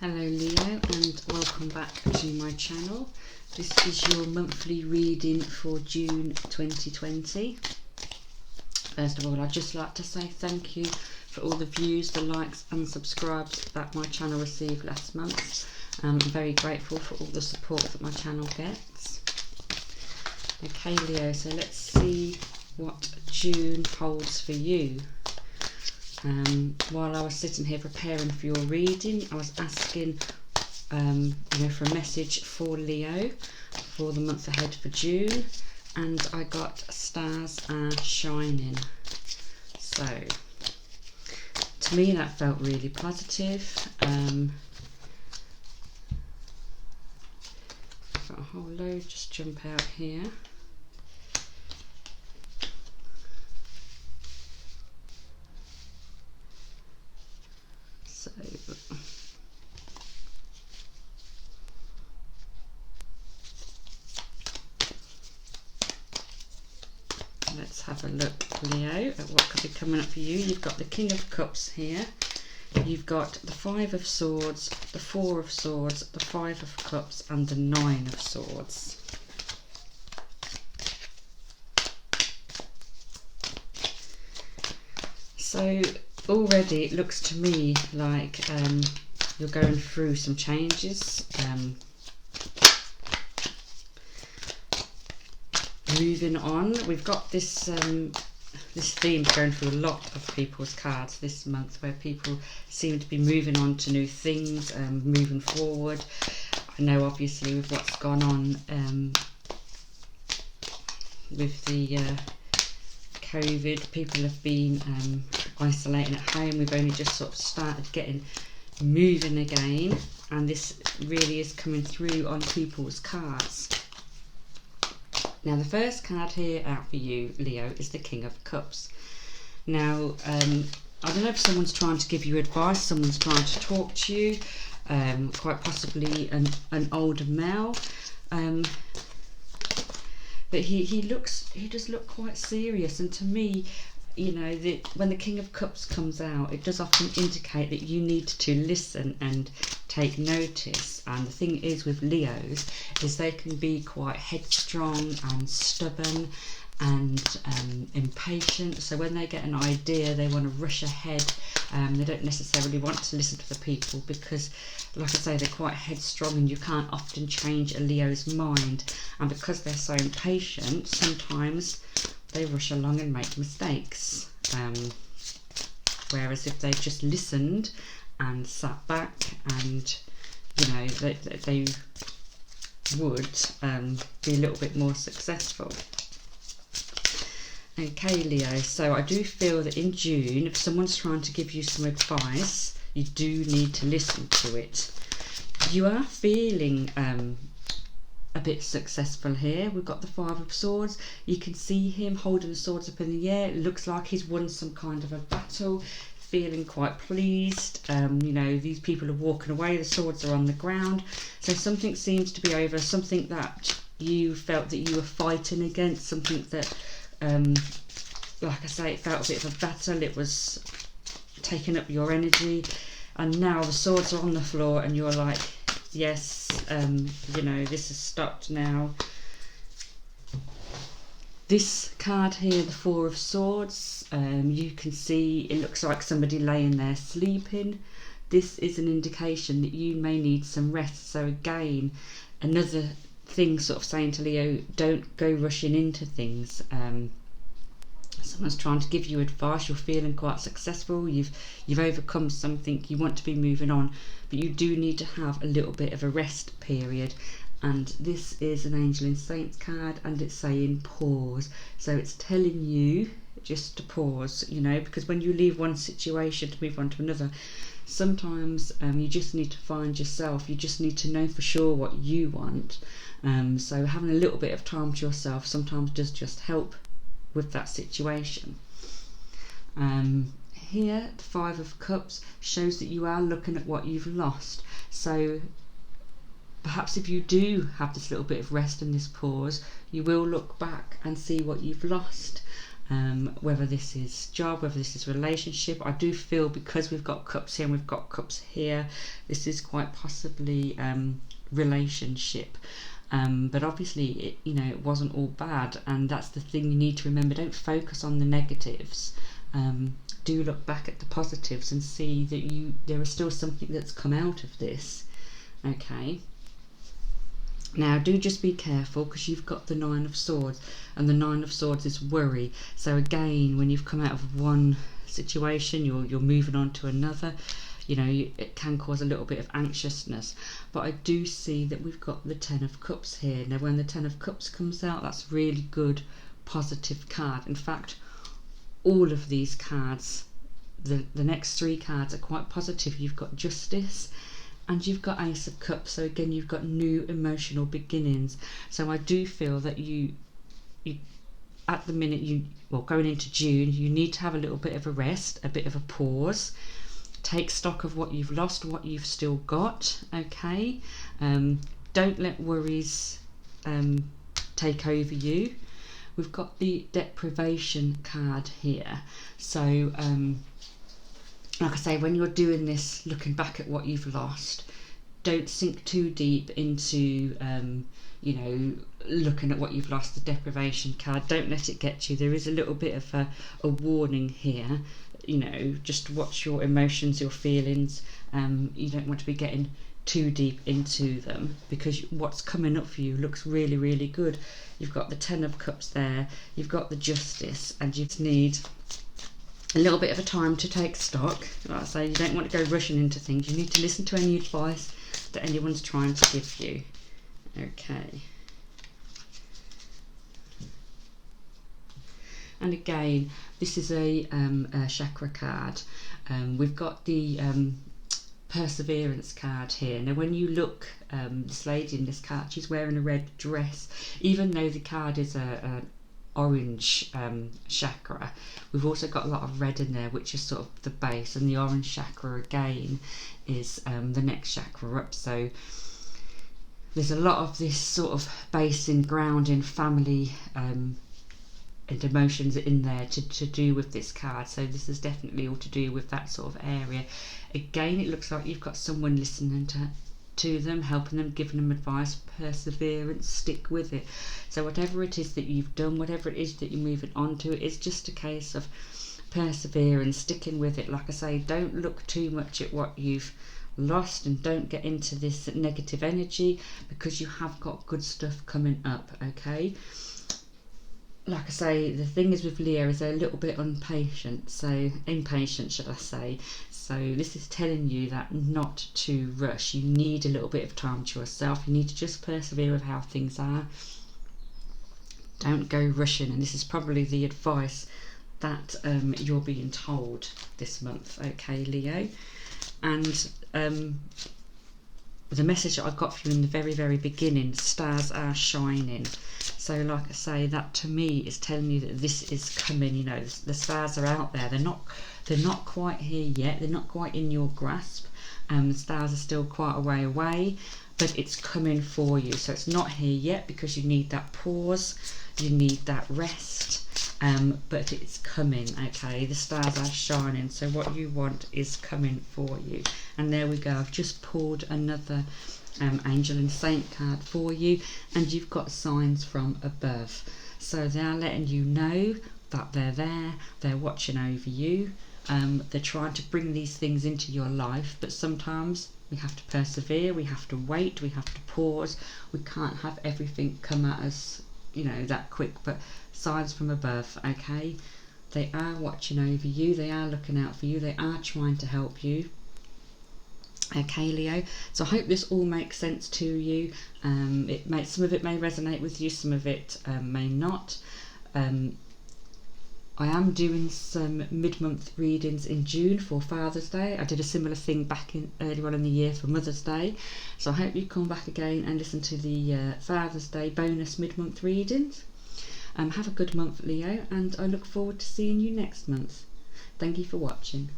Hello Leo, and welcome back to my channel. This is your monthly reading for June 2020. First of all, I'd just like to say thank you for all the views, the likes and subscribes that my channel received last month. I'm very grateful for all the support that my channel gets. Okay Leo, so let's see what June holds for you. While I was sitting here preparing for your reading, I was asking for a message for Leo for the month ahead for June, and I got stars are shining. So to me that felt really positive. Got a whole load just jump out here. So let's have a look, Leo, at what could be coming up for you. You've got the King of Cups here. You've got the Five of Swords, the Four of Swords, the Five of Cups and the Nine of Swords. So already it looks to me like you're going through some changes, moving on. We've got this this theme going through a lot of people's cards this month, where people seem to be moving on to new things, moving forward. I know obviously with what's gone on with the COVID, people have been isolating at home. We've only just sort of started getting moving again, and this really is coming through on people's cards. Now the first card here out for you, Leo, is the King of Cups. Now I don't know if someone's trying to give you advice, someone's trying to talk to you, quite possibly an older male, but he does look quite serious, and to me, you know, when the King of Cups comes out, it does often indicate that you need to listen and take notice. And the thing is with Leos is they can be quite headstrong and stubborn and impatient. So when they get an idea, they want to rush ahead. They don't necessarily want to listen to the people because, like I say, they're quite headstrong, and you can't often change a Leo's mind. And because they're so impatient, sometimes they rush along and make mistakes. Whereas if they've just listened and sat back, and you know, they would be a little bit more successful. Okay Leo, so I do feel that in June, if someone's trying to give you some advice, you do need to listen to it. You are feeling a bit successful here. We've got the Five of Swords. You can see him holding the swords up in the air. It looks like he's won some kind of a battle, feeling quite pleased. You know, these people are walking away, the swords are on the ground, so something seems to be over, something that you felt that you were fighting against, something that like I say, it felt a bit of a battle, it was taking up your energy, and now the swords are on the floor and you're like, yes, you know, this has stopped now. This card here, the Four of Swords, you can see it looks like somebody laying there sleeping. This is an indication that you may need some rest. So again, another thing sort of saying to Leo, don't go rushing into things. Someone's trying to give you advice, you're feeling quite successful, you've overcome something, you want to be moving on, but you do need to have a little bit of a rest period. And this is an Angel and Saints card, and it's saying pause. So it's telling you just to pause, you know, because when you leave one situation to move on to another, sometimes you just need to find yourself, you just need to know for sure what you want. So having a little bit of time to yourself sometimes does just help with that situation. Here the Five of Cups shows that you are looking at what you've lost. So perhaps if you do have this little bit of rest and this pause, you will look back and see what you've lost. whether this is job, whether this is relationship. I do feel because we've got cups here and we've got cups here, this is quite possibly relationship. But obviously it wasn't all bad, and that's the thing you need to remember. Don't focus on the negatives. Do look back at the positives and see that there is still something that's come out of this. Okay. Now do just be careful, because you've got the Nine of Swords, and the Nine of Swords is worry. So again, when you've come out of one situation, you're moving on to another. It can cause a little bit of anxiousness. But I do see that we've got the Ten of Cups here. Now when the Ten of Cups comes out, that's a really good positive card. In fact, all of these cards, the next three cards are quite positive. You've got Justice and you've got Ace of Cups. So again, you've got new emotional beginnings. So I do feel that you at the minute, going into June, you need to have a little bit of a rest, a bit of a pause. Take stock of what you've lost, what you've still got, okay? Don't let worries take over you. We've got the deprivation card here. So, like I say, when you're doing this, looking back at what you've lost, don't sink too deep into, looking at what you've lost, the deprivation card. Don't let it get you. There is a little bit of a warning here. Just watch your emotions, your feelings. You don't want to be getting too deep into them, because what's coming up for you looks really, really good. You've got the Ten of Cups there, you've got the Justice, and you just need a little bit of a time to take stock. Like I say, you don't want to go rushing into things. You need to listen to any advice that anyone's trying to give you. Okay. And again, this is a chakra card. We've got the perseverance card here. Now when you look, this lady in this card, she's wearing a red dress. Even though the card is a orange chakra, we've also got a lot of red in there, which is sort of the base, and the orange chakra again is the next chakra up. So there's a lot of this sort of basing, grounding, family and emotions in there to do with this card. So this is definitely all to do with that sort of area. Again, it looks like you've got someone listening to them, helping them, giving them advice, perseverance, stick with it. So whatever it is that you've done, whatever it is that you're moving on to, it's just a case of perseverance, sticking with it. Like I say, don't look too much at what you've lost, and don't get into this negative energy, because you have got good stuff coming up. Okay. Like I say, the thing is with Leo is they're a little bit impatient, should I say. So this is telling you that not to rush. You need a little bit of time to yourself. You need to just persevere with how things are. Don't go rushing, and this is probably the advice that you're being told this month, okay, Leo? And the message that I got for you in the very, very beginning, stars are shining. So like I say, that to me is telling you that this is coming. The stars are out there. They're not quite here yet. They're not quite in your grasp. The stars are still quite a way away, but it's coming for you. So it's not here yet, because you need that pause, you need that rest, but it's coming. Okay, the stars are shining, so what you want is coming for you. And there we go, I've just pulled another angel and saint card for you, and you've got signs from above. So they are letting you know that they're there, they're watching over you. They're trying to bring these things into your life, but sometimes we have to persevere, we have to wait, we have to pause. We can't have everything come at us that quick. But signs from above, okay, they are watching over you, they are looking out for you, they are trying to help you. Okay, Leo, so I hope this all makes sense to you. Some of it may resonate with you, some of it may not. I am doing some mid-month readings in June for Father's Day. I did a similar thing back earlier on in the year for Mother's Day. So I hope you come back again and listen to the Father's Day bonus mid-month readings. Have a good month, Leo, and I look forward to seeing you next month. Thank you for watching.